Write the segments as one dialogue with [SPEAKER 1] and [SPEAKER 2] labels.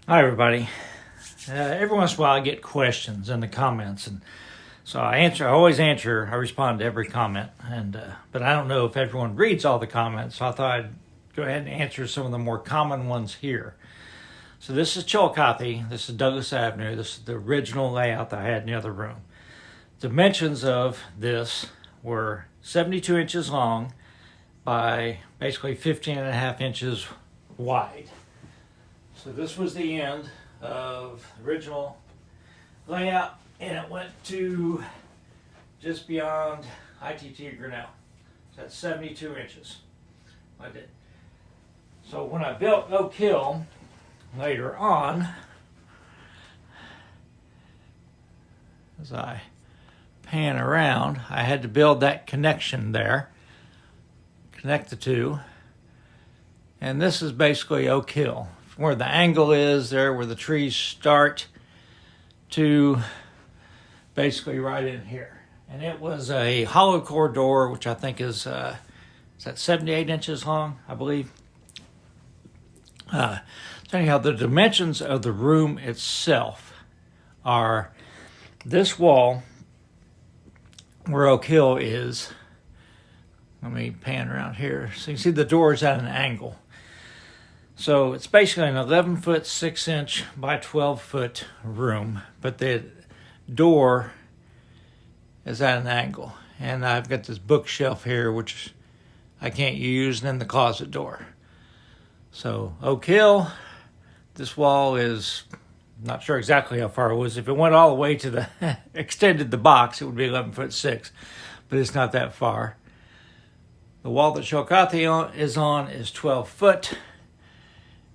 [SPEAKER 1] Hi, everybody. Every once in a while, I get questions in the comments, and so I always answer. I respond to every comment, but I don't know if everyone reads all the comments. So I thought I'd go ahead and answer some of the more common ones here. So this is Chillicothe. This is Douglas Avenue. This is the original layout that I had in the other room. Dimensions of this were 72 inches long by basically 15 and a half inches wide. So this was the end of the original layout, and it went to just beyond ITT Grinnell. So that's 72 inches. I did. So when I built Oak Hill later on, as I pan around, I had to build that connection there, connect the two, and this is basically Oak Hill. Where the angle is there, where the trees start to basically right in here. And it was a hollow core door, which I think is that 78 inches long, I believe. So anyhow, the dimensions of the room itself are this wall where Oak Hill is. Let me pan around here. So you can see the door is at an angle. So it's basically an 11-foot 6-inch by 12-foot room, but the door is at an angle. And I've got this bookshelf here, which I can't use, and then the closet door. So Oak Hill, this wall is, not sure exactly how far it was. If it went all the way to the, extended the box, it would be 11-foot 6, but it's not that far. The wall that Chillicothe is on is 12 foot.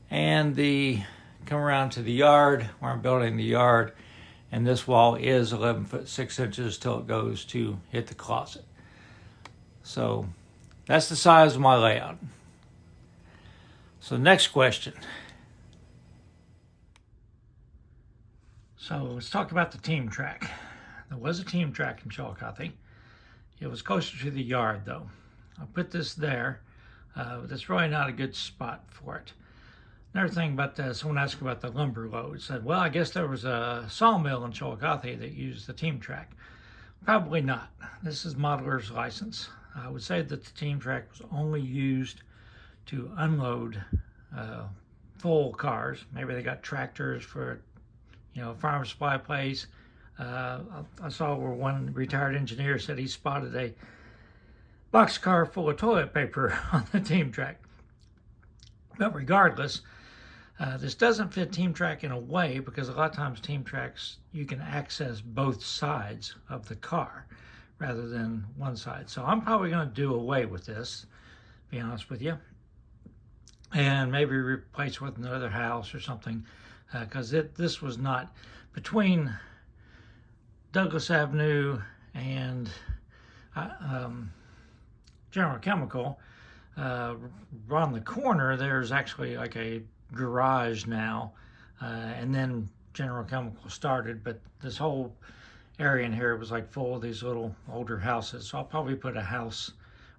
[SPEAKER 1] And come around to the yard where I'm building the yard, and this wall is 11 foot 6 inches till it goes to hit the closet. So that's the size of my layout. So next question. So let's talk about the team track. There was a team track in Chillicothe. It was closer to the yard though. I'll put this there, but that's really not a good spot for it. Another thing about that, someone asked about the lumber load. Said, well, I guess there was a sawmill in Chillicothe that used the team track. Probably not. This is modeler's license. I would say that the team track was only used to unload full cars. Maybe they got tractors for, farm supply place. I saw where one retired engineer said he spotted a boxcar full of toilet paper on the team track. But regardless, this doesn't fit team track in a way because a lot of times team tracks, you can access both sides of the car rather than one side. So I'm probably going to do away with this, to be honest with you, and maybe replace it with another house or something, because this was not between Douglas Avenue and General Chemical. Around the corner, there's actually like a garage now, and then General Chemical started, but this whole area in here was like full of these little older houses. So I'll probably put a house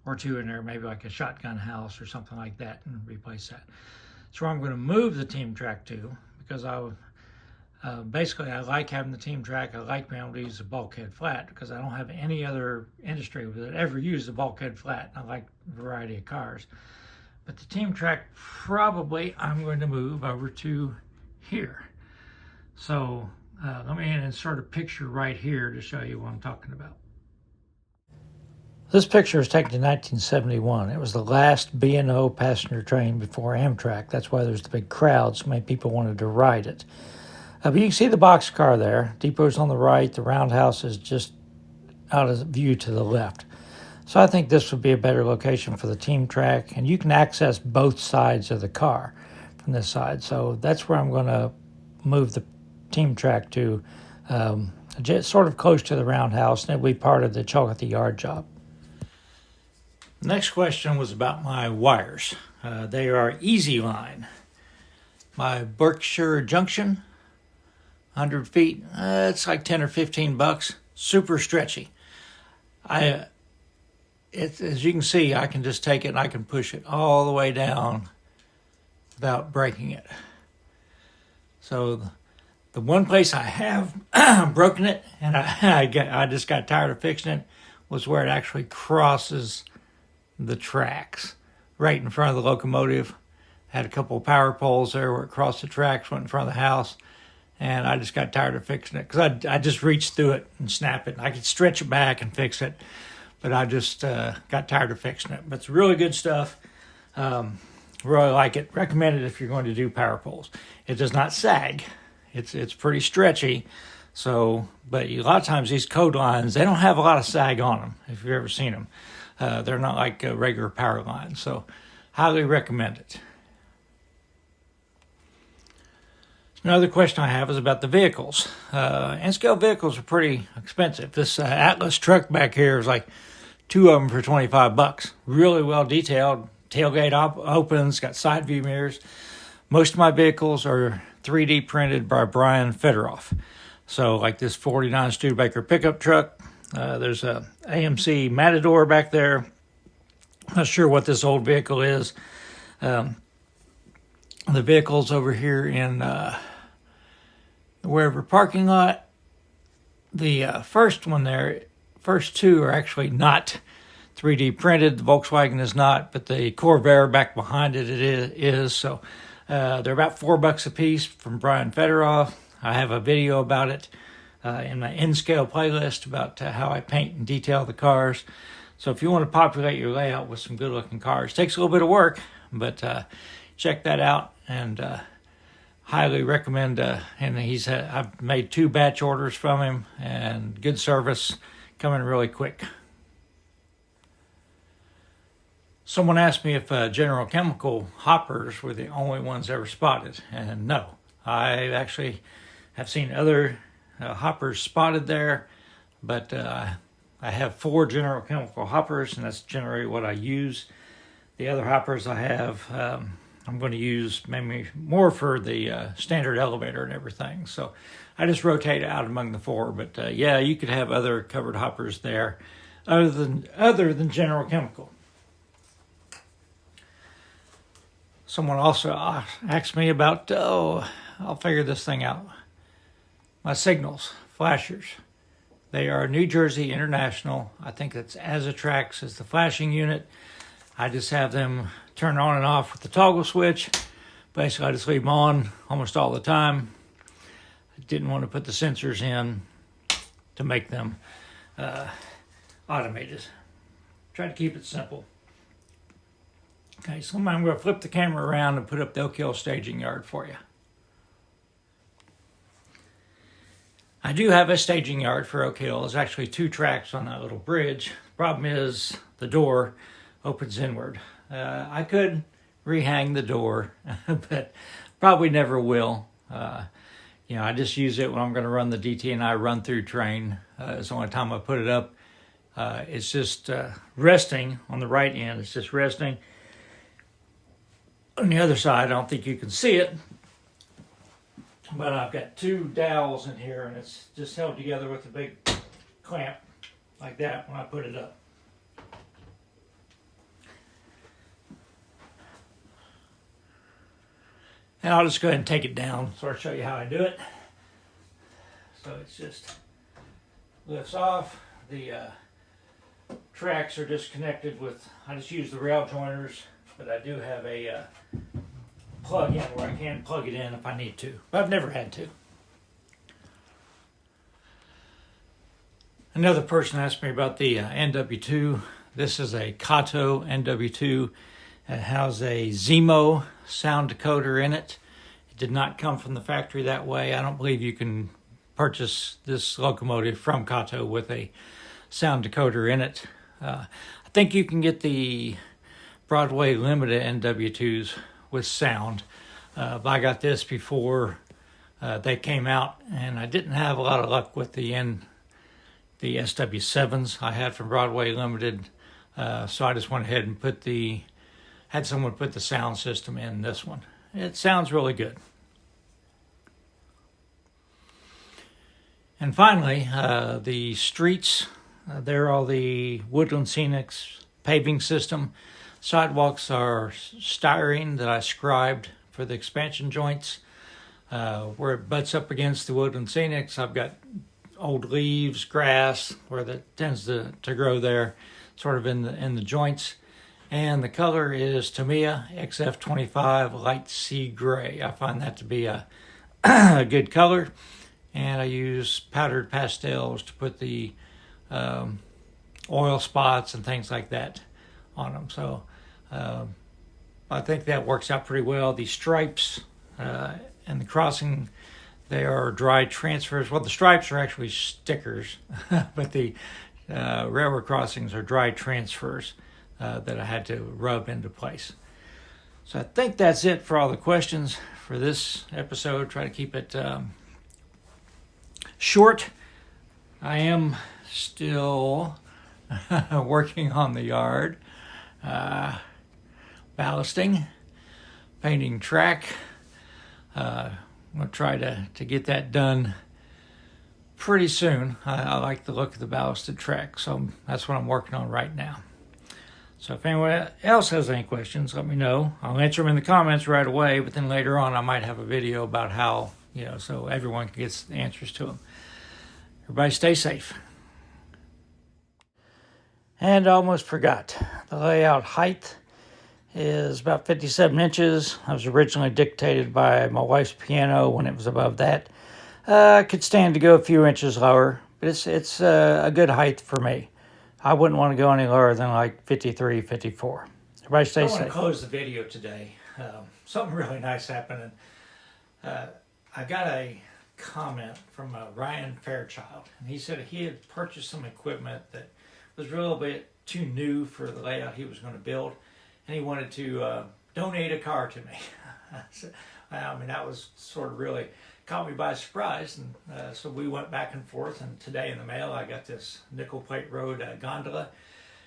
[SPEAKER 1] or two in there, maybe like a shotgun house or something like that, and replace that. So I'm going to move the team track to, because basically I like having the team track. I like being able to use the bulkhead flat because I don't have any other industry that ever used the bulkhead flat. I like a variety of cars. But the team track, probably I'm going to move over to here. So let me insert a picture right here to show you what I'm talking about. This picture was taken in 1971. It was the last B&O passenger train before Amtrak. That's why there's the big crowd. So many people wanted to ride it. But you can see the boxcar there. Depot's on the right. The roundhouse is just out of view to the left. So I think this would be a better location for the team track. And you can access both sides of the car from this side. So that's where I'm going to move the team track to, just sort of close to the roundhouse. And it'll be part of the Chillicothe yard job. The next question was about my wires. They are Easy Line. My Berkshire Junction, 100 feet, it's like 10 or 15 bucks. Super stretchy. As you can see, I can just take it and I can push it all the way down without breaking it. So the one place I have broken it, and I just got tired of fixing it, was where it actually crosses the tracks right in front of the locomotive. Had a couple of power poles there where it crossed the tracks, went in front of the house, and I just got tired of fixing it because I just reached through it and snap it. I could stretch it back and fix it, but I just got tired of fixing it. But it's really good stuff. Really like it. Recommend it if you're going to do power poles. It does not sag. It's pretty stretchy. So, but a lot of times these code lines, they don't have a lot of sag on them, if you've ever seen them. They're not like regular power lines. So, highly recommend it. Another question I have is about the vehicles. N-scale vehicles are pretty expensive. This Atlas truck back here is like 2 of them for $25. Really well detailed. Tailgate opens, got side view mirrors. Most of my vehicles are 3D printed by Brian Federoff. So like this 49 Studebaker pickup truck. There's a AMC Matador back there. Not sure what this old vehicle is. The vehicles over here in wherever parking lot. The first one there, first two are actually not 3D printed. The Volkswagen is not, but the Corvair back behind it is. So they're about $4 a piece from Brian Federoff. I have a video about it in my N-scale playlist about how I paint and detail the cars. So if you want to populate your layout with some good looking cars, it takes a little bit of work, but check that out and highly recommend. And I've made 2 batch orders from him and good service, coming really quick. Someone asked me if General Chemical hoppers were the only ones ever spotted, and no. I actually have seen other hoppers spotted there, but I have 4 General Chemical hoppers, and that's generally what I use. The other hoppers I have, I'm going to use maybe more for the standard elevator and everything. So I just rotate out among the 4, but yeah, you could have other covered hoppers there other than General Chemical. Someone also asked me about, I'll figure this thing out. My signals, flashers. They are New Jersey International. I think that's Azatrax is the flashing unit. I just have them turn on and off with the toggle switch. Basically, I just leave them on almost all the time. I didn't want to put the sensors in to make them automated. Try to keep it simple. Okay, so I'm going to flip the camera around and put up the Oak Hill staging yard for you. I do have a staging yard for Oak Hill. There's actually 2 tracks on that little bridge. Problem is the door opens inward. I could rehang the door, but probably never will. I just use it when I'm going to run the DT&I run-through train. It's the only time I put it up. It's just resting on the right end. It's just resting. On the other side, I don't think you can see it, but I've got 2 dowels in here, and it's just held together with a big clamp like that when I put it up. And I'll just go ahead and take it down so I'll show you how I do it. So it's just lifts off. The tracks are disconnected with, I just use the rail joiners, but I do have a plug-in where I can plug it in if I need to. But I've never had to. Another person asked me about the NW2. This is a Kato NW2. It has a Zemo sound decoder in it. It did not come from the factory that way. I don't believe you can purchase this locomotive from Kato with a sound decoder in it. I think you can get the Broadway Limited NW2s with sound. I got this before they came out, and I didn't have a lot of luck with the SW7s I had from Broadway Limited. So I just went ahead and had someone put the sound system in this one. It sounds really good. And finally, the streets. They're all the Woodland Scenics paving system. Sidewalks are styrene that I scribed for the expansion joints. Where it butts up against the Woodland Scenics, I've got old leaves, grass, where that tends to grow there, sort of in the joints. And the color is Tamiya XF25 Light Sea Gray. I find that to be a, a good color. And I use powdered pastels to put the oil spots and things like that on them. So I think that works out pretty well. The stripes and the crossing, they are dry transfers. Well, the stripes are actually stickers, but the railroad crossings are dry transfers that I had to rub into place. So I think that's it for all the questions for this episode. Try to keep it short. I am still working on the yard, ballasting, painting track. I'm going to try to get that done pretty soon. I like the look of the ballasted track, so that's what I'm working on right now. So if anyone else has any questions, let me know. I'll answer them in the comments right away, but then later on I might have a video about how, so everyone can get the answers to them. Everybody stay safe. And I almost forgot. The layout height is about 57 inches. I was originally dictated by my wife's piano when it was above that. I could stand to go a few inches lower, but it's a good height for me. I wouldn't want to go any lower than like 53, 54. Everybody stay safe. I want to close the video today. Something really nice happened. I got a comment from Ryan Fairchild, and he said he had purchased some equipment that was a little bit too new for the layout he was going to build, and he wanted to donate a car to me. That was sort of really caught me by surprise, and so we went back and forth, and today in the mail I got this nickel plate road gondola,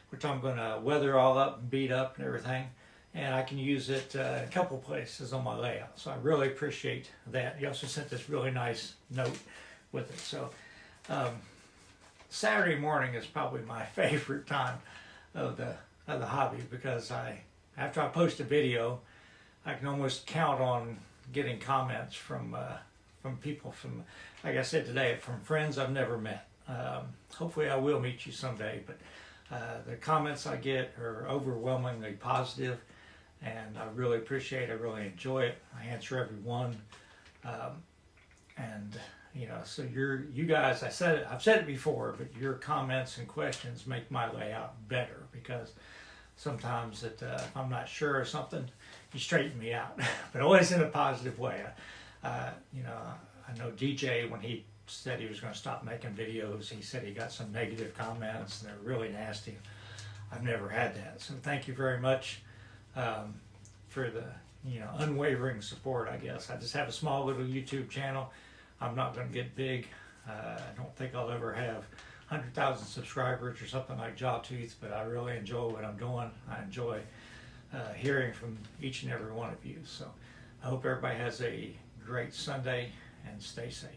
[SPEAKER 1] which I'm going to weather all up and beat up and everything, and I can use it a couple places on my layout, so I really appreciate that. He also sent this really nice note with it. So Saturday morning is probably my favorite time of the hobby, because after I post a video, I can almost count on getting comments from people, from, like I said today, from friends I've never met. Hopefully I will meet you someday, but the comments I get are overwhelmingly positive, and I really appreciate it. I really enjoy it. I answer every one, and so you guys, I've said it before, but your comments and questions make my layout better, because sometimes if I'm not sure of something, you straighten me out, but always in a positive way. I know DJ, when he said he was going to stop making videos, he said he got some negative comments, and they're really nasty. I've never had that, so thank you very much for the unwavering support. I guess I just have a small little YouTube channel. I'm not going to get big. I don't think I'll ever have 100,000 subscribers or something like Jawtooth, but I really enjoy what I'm doing. I enjoy hearing from each and every one of you. So I hope everybody has a great Sunday, and stay safe.